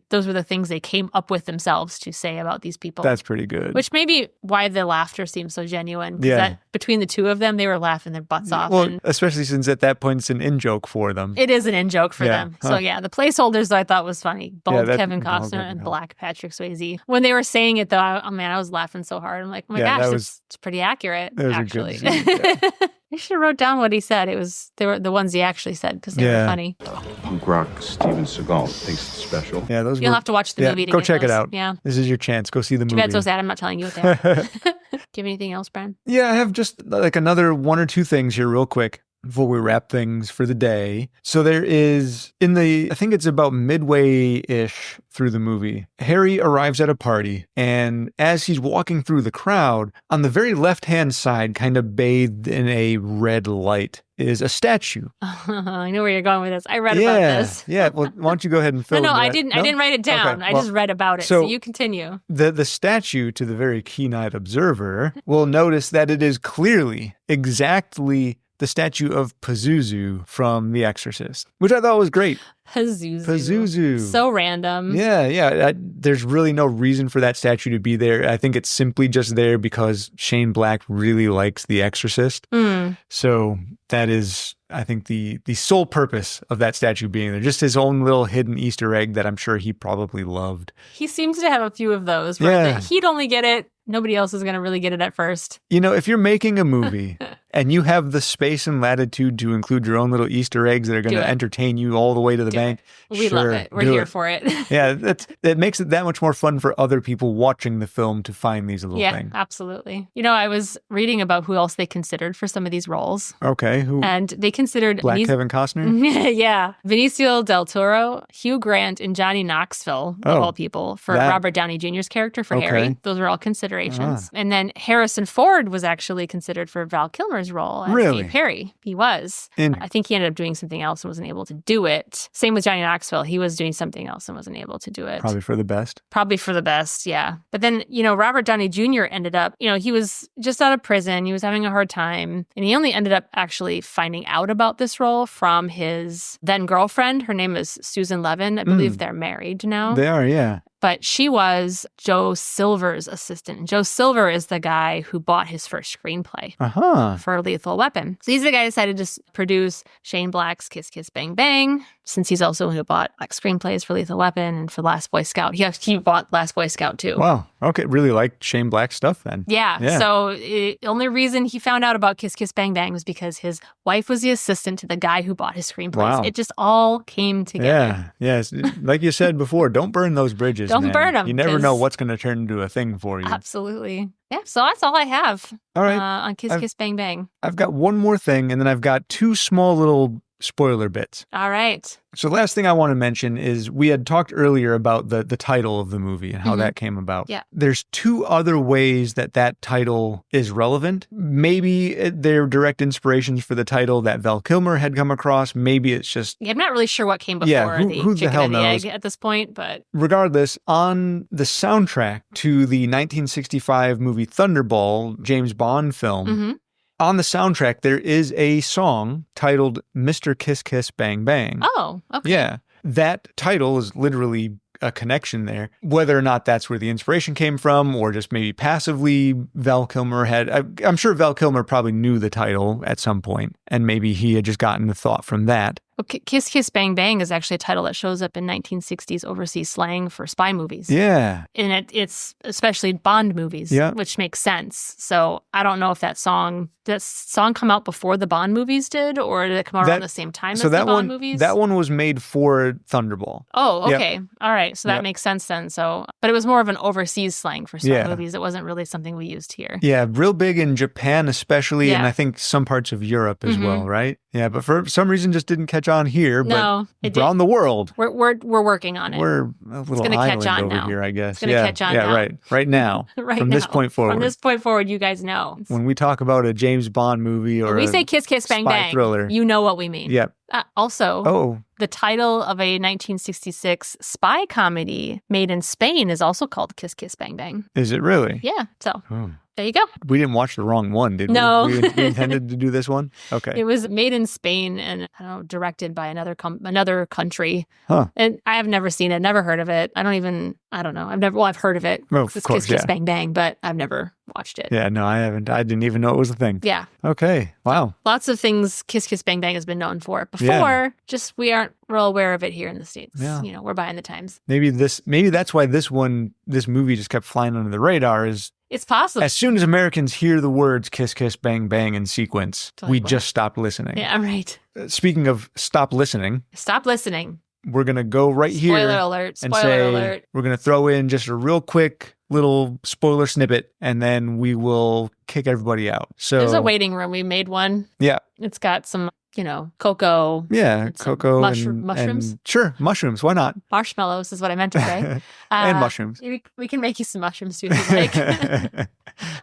those were the things they came up with themselves to say about these people. That's pretty good. Which may be why the laughter seems so genuine. Yeah. Between the two of them, they were laughing their butts off. Well, especially since at that point it's an in-joke for them. It is an in-joke for them. Huh. So yeah, the placeholders I thought was funny. Bald Kevin Costner and Black Patrick Swayze. When they were saying it though, I was laughing so hard. I'm like, oh my gosh, it's pretty accurate, actually. I should have wrote down what he said. They were the ones he actually said because they were funny. Punk rock Steven Seagal thinks it's special. Yeah, You'll have to watch the movie to go get check those. it out. Yeah. This is your chance. Go see the movie. Too bad so sad I'm not telling you what they are. Do you have anything else, Brian? Yeah, I have just like another one or two things here real quick before we wrap things for the day. So there is, I think it's about midway-ish through the movie, Harry arrives at a party, and as he's walking through the crowd, on the very left-hand side, kind of bathed in a red light, is a statue. I know where you're going with this. I read about this. Yeah, well, why don't you go ahead and fill No, that? I didn't write it down. Okay, I just read about it, so you continue. The statue, to the very keen-eyed observer, will notice that it is clearly, exactly the statue of Pazuzu from The Exorcist, which I thought was great. Pazuzu. So random. Yeah. There's really no reason for that statue to be there. I think it's simply just there because Shane Black really likes The Exorcist. So that is, I think, the sole purpose of that statue being there. Just his own little hidden Easter egg that I'm sure he probably loved. He seems to have a few of those where he'd only get it. Nobody else is going to really get it at first. If you're making a movie and you have the space and latitude to include your own little Easter eggs that are going to entertain you all the way to the bank, we love it. We're here for it. Yeah, that makes it that much more fun for other people watching the film to find these little things. Yeah, absolutely. I was reading about who else they considered for some of these roles. Okay, who? And they considered Black Kevin Costner? Yeah. Benicio del Toro, Hugh Grant, and Johnny Knoxville, of all people, for Robert Downey Jr.'s character for Harry. Those were all considerations. And then Harrison Ford was actually considered for Val Kilmer's role as Gay Perry. He was. I think he ended up doing something else and wasn't able to do it. Same with Johnny Knoxville. He was doing something else and wasn't able to do it. Probably for the best. Yeah. But then, Robert Downey Jr. ended up, he was just out of prison. He was having a hard time. And he only ended up actually finding out about this role from his then girlfriend. Her name is Susan Levin. I believe they're married now. They are, yeah. But she was Joe Silver's assistant. And Joe Silver is the guy who bought his first screenplay for Lethal Weapon. So he's the guy who decided to produce Shane Black's Kiss Kiss Bang Bang, since he's also who bought like screenplays for Lethal Weapon and for Last Boy Scout. He bought Last Boy Scout too. Wow. Okay. Really like Shane Black's stuff then. Yeah. So the only reason he found out about Kiss Kiss Bang Bang was because his wife was the assistant to the guy who bought his screenplays. Wow. It just all came together. Yeah. Yes. Like you said before, don't burn those bridges. Don't man. burn them. You never know what's going to turn into a thing for you. Absolutely. Yeah. So that's all I have. All right. On Kiss Kiss Bang Bang. I've got one more thing, and then I've got two small little spoiler bits. All right. So the last thing I want to mention is we had talked earlier about the title of the movie and how that came about. Yeah. There's two other ways that title is relevant. Maybe they're direct inspirations for the title that Val Kilmer had come across. Maybe it's just... Yeah, I'm not really sure what came before who the chicken hell and the knows? egg at this point, but... Regardless, on the soundtrack to the 1965 movie Thunderball, James Bond film, on the soundtrack, there is a song titled Mr. Kiss Kiss Bang Bang. Oh, okay. Yeah. That title is literally a connection there. Whether or not that's where the inspiration came from or just maybe passively Val Kilmer had... I'm sure Val Kilmer probably knew the title at some point, and maybe he had just gotten the thought from that. Well, Kiss Kiss Bang Bang is actually a title that shows up in 1960s overseas slang for spy movies. Yeah. And it's especially Bond movies, which makes sense. So I don't know if that song come out before the Bond movies did, or did it come out around the same time as the Bond movies? That one was made for Thunderball. Oh, okay. Yep. All right. So that makes sense then. So, but it was more of an overseas slang for spy movies. It wasn't really something we used here. Yeah, real big in Japan especially, and I think some parts of Europe as well, right? Yeah, but for some reason just didn't catch on here, but around the world. We're working on it. We're a little island over now. Here, I guess. It's going to catch on now. Right now. From this point forward. From this point forward, you guys know. When we talk about a James Bond movie or when we say Kiss Kiss Bang Bang, thriller, you know what we mean. Yep. Also, the title of a 1966 spy comedy made in Spain is also called Kiss Kiss Bang Bang. Is it really? Yeah. So there you go. We didn't watch the wrong one, did we? No. We intended to do this one? Okay. It was made in Spain and directed by another country. Huh. And I have never seen it, never heard of it. I don't know. I've heard of it. Oh, of it's course, Kiss Kiss Bang Bang, but I've never watched it. Yeah, no, I haven't. I didn't even know it was a thing. Yeah. Okay. Wow. Lots of things Kiss Kiss Bang Bang has been known for before, just we aren't real aware of it here in the States. Yeah. We're behind the times. Maybe that's why this movie just kept flying under the radar is it's possible. As soon as Americans hear the words Kiss Kiss Bang Bang in sequence, we just stop listening. Yeah, right. Speaking of stop listening. Stop listening. We're going to go right here. Spoiler alert. We're going to throw in just a real quick little spoiler snippet, and then we will kick everybody out. So there's a waiting room. We made one. Yeah. It's got some, cocoa. Yeah, cocoa mushrooms. And, sure, mushrooms. Why not? Marshmallows is what I meant to say. And mushrooms. We can make you some mushrooms too if you like.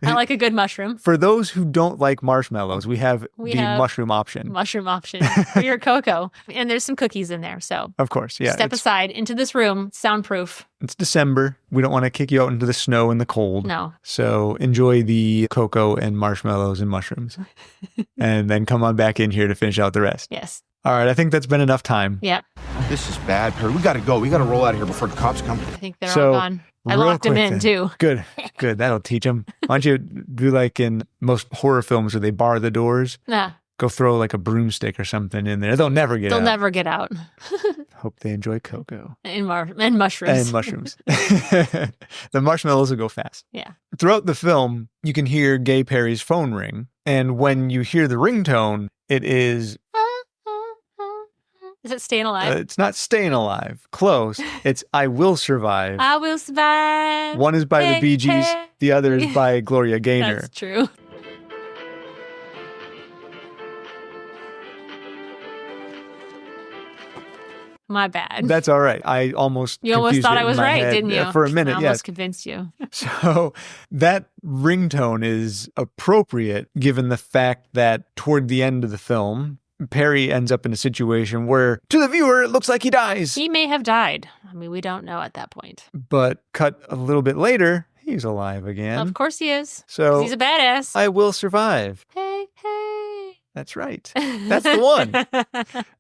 I like a good mushroom. For those who don't like marshmallows, we have the mushroom option. Mushroom option for your cocoa. And there's some cookies in there. So of course, yeah. Step aside into this room, soundproof. It's December. We don't want to kick you out into the snow and the cold. No. So enjoy the cocoa and marshmallows and mushrooms. And then come on back in here to finish out the rest. Yes. All right. I think that's been enough time. Yep. This is bad, Perry. We got to go. We got to roll out of here before the cops come. I think they're all gone. I locked them in, too. Good. That'll teach them. Why don't you do like in most horror films where they bar the doors? Nah. Go throw like a broomstick or something in there. They'll never get out. They'll never get out. Hope they enjoy cocoa. And mushrooms. And mushrooms. The marshmallows will go fast. Yeah. Throughout the film, you can hear Gay Perry's phone ring. And when you hear the ringtone, it is... Is it Staying Alive? It's not Staying Alive. Close. It's I Will Survive. I Will Survive. One is by the Bee Gees. The other is by Gloria Gaynor. That's true. My bad. That's all right. I You almost thought I was right, didn't you? For a minute, I almost convinced you. So that ringtone is appropriate given the fact that toward the end of the film, Perry ends up in a situation where, to the viewer, it looks like he dies. He may have died. I mean, we don't know at that point. But cut a little bit later, he's alive again. Of course he is. So he's a badass. I will survive. Hey. That's right. That's the one.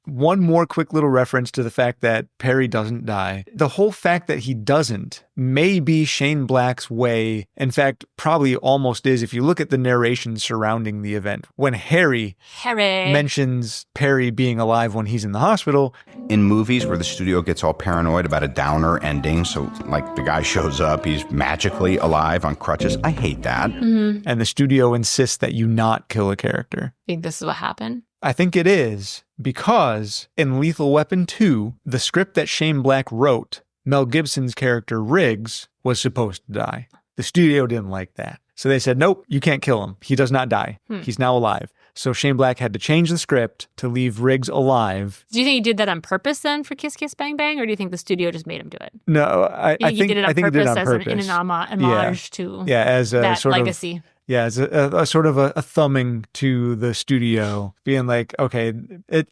One more quick little reference to the fact that Perry doesn't die. The whole fact that he doesn't may be Shane Black's way. In fact, probably almost is if you look at the narration surrounding the event. When Harry mentions Perry being alive when he's in the hospital. In movies where the studio gets all paranoid about a downer ending, so like the guy shows up, he's magically alive on crutches. I hate that. Mm-hmm. And the studio insists that you not kill a character. Think this is what happened? I think it is because in Lethal Weapon 2, the script that Shane Black wrote, Mel Gibson's character Riggs was supposed to die. The studio didn't like that. So they said, nope, you can't kill him. He does not die. He's now alive. So Shane Black had to change the script to leave Riggs alive. Do you think he did that on purpose then for Kiss Kiss Bang Bang, or do you think the studio just made him do it? No, I think he did it on purpose as an homage to as a that sort legacy. As a sort of a thumbing to the studio, being like, okay,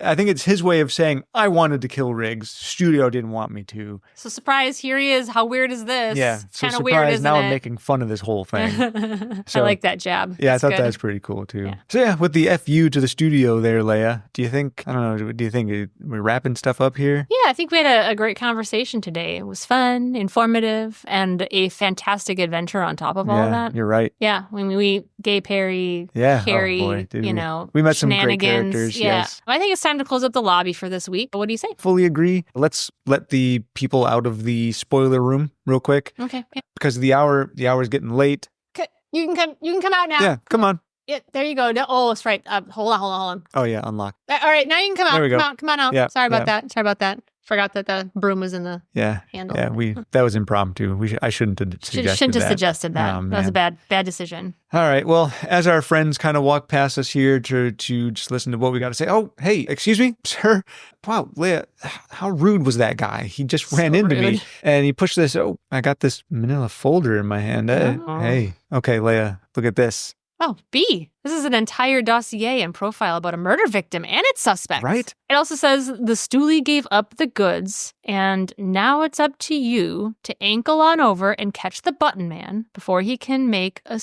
I think it's his way of saying, I wanted to kill Riggs. Studio didn't want me to. So surprise, here he is. How weird is this? Yeah, It's so kind of weird, isn't now it? I'm making fun of this whole thing. I like that jab. Yeah, That's I thought good. that was pretty cool too. Yeah. So yeah, with the FU to the studio there, Leia, do you think we're wrapping stuff up here? Yeah, I think we had a great conversation today. It was fun, informative, and a fantastic adventure on top of all of that. You're right. Yeah, when we gay Perry, Harry, oh boy, did we met some great shenanigans. characters. Yeah. Yes. I think it's time to close up the lobby for this week. What do you say? Fully agree. Let's let the people out of the spoiler room real quick. Okay. Yeah. Because the hour's getting late. Okay. You can come out now. Yeah, come on. Yeah, there you go. No, oh, that's right. Hold on. Oh yeah, unlock. All right, now you can come out. There we go. Come on out. Yeah, Sorry about that. Forgot that the broom was in the handle. Yeah, that was impromptu. I shouldn't have suggested Shouldn't have that. suggested that. Oh, that was a man. bad decision. All right. Well, as our friends kind of walk past us here to just listen to what we got to say. Oh, hey, excuse me, sir. Wow, Leia, how rude was that guy? He just ran into me and he pushed this. Oh, I got this manila folder in my hand. Hey. Okay, Leia, look at this. Oh, B. This is an entire dossier and profile about a murder victim and its suspects. Right. It also says the stoolie gave up the goods, and now it's up to you to ankle on over and catch the button man before he can make a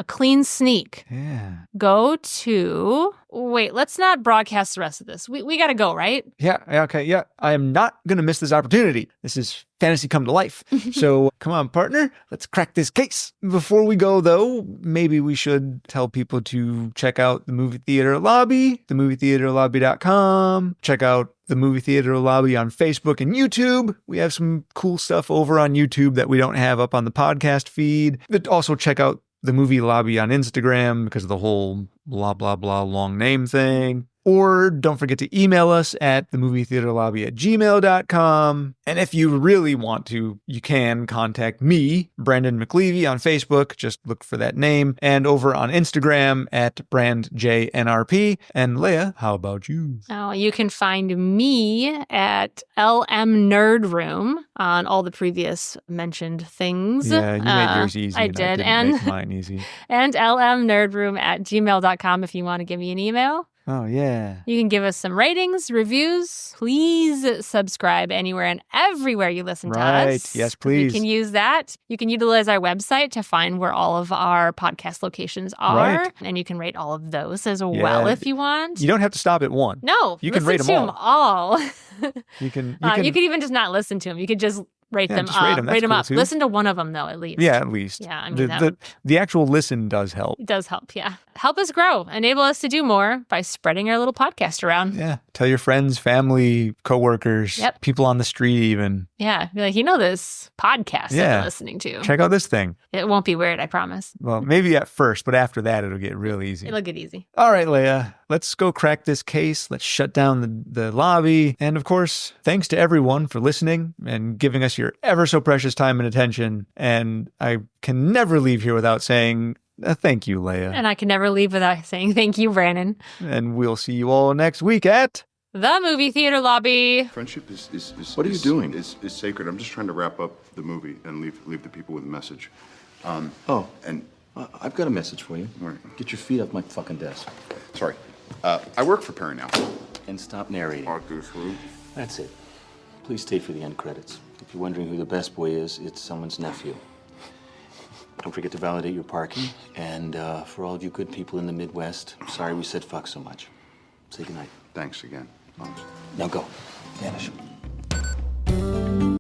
clean sneak. Yeah. Go to... Wait, let's not broadcast the rest of this. We got to go, right? Yeah. Okay. Yeah. I am not going to miss this opportunity. This is fantasy come to life. So come on, partner. Let's crack this case. Before we go, though, maybe we should tell people to check out the movie theater lobby, themovietheaterlobby.com. Check out the movie theater lobby on Facebook and YouTube. We have some cool stuff over on YouTube that we don't have up on the podcast feed. But also check out the movie lobby on Instagram because of the whole blah, blah, blah long name thing. Or don't forget to email us at themovietheaterlobby@gmail.com. And if you really want to, you can contact me, Brandon McLeavy, on Facebook. Just look for that name. And over on Instagram at BrandJNRP. And Leia, how about you? Oh, you can find me at LM Nerd Room on all the previous mentioned things. Yeah, you made yours easy. I and did. I didn't make mine easy. And lmnerdroom@gmail.com if you want to give me an email. Oh, yeah. You can give us some ratings, reviews. Please subscribe anywhere and everywhere you listen to us. Right. Yes, please. You can use that. You can utilize our website to find where all of our podcast locations are. Right. And you can rate all of those as well if you want. You don't have to stop at one. No. You can rate them all. You can even just not listen to them. You could just rate them just up. rate them. That's them cool, up. too. Listen to one of them, though, at least. Yeah, at least. Yeah, I mean, the actual listen does help. it does help, yeah. Help us grow. Enable us to do more by spreading our little podcast around. Yeah. Tell your friends, family, coworkers, people on the street even. Yeah. Be like, this podcast that you're listening to. Check out this thing. It won't be weird, I promise. Well, maybe at first, but after that, it'll get real easy. It'll get easy. All right, Leia, let's go crack this case. Let's shut down the lobby. And of course, thanks to everyone for listening and giving us your ever so precious time and attention. And I can never leave here without saying thank you, Leia. And I can never leave without saying thank you, Brandon. And we'll see you all next week at the movie theater lobby. Friendship is What are you doing? Is sacred. I'm just trying to wrap up the movie and leave the people with a message. And I've got a message for you. All right. Get your feet off my fucking desk. Sorry, I work for Perry now. And stop narrating. Arthur's Room. That's it. Please stay for the end credits. If you're wondering who the best boy is, it's someone's nephew. Don't forget to validate your parking. And for all of you good people in the Midwest, sorry we said fuck so much. Say goodnight. Thanks again, honest. Now go. Vanish.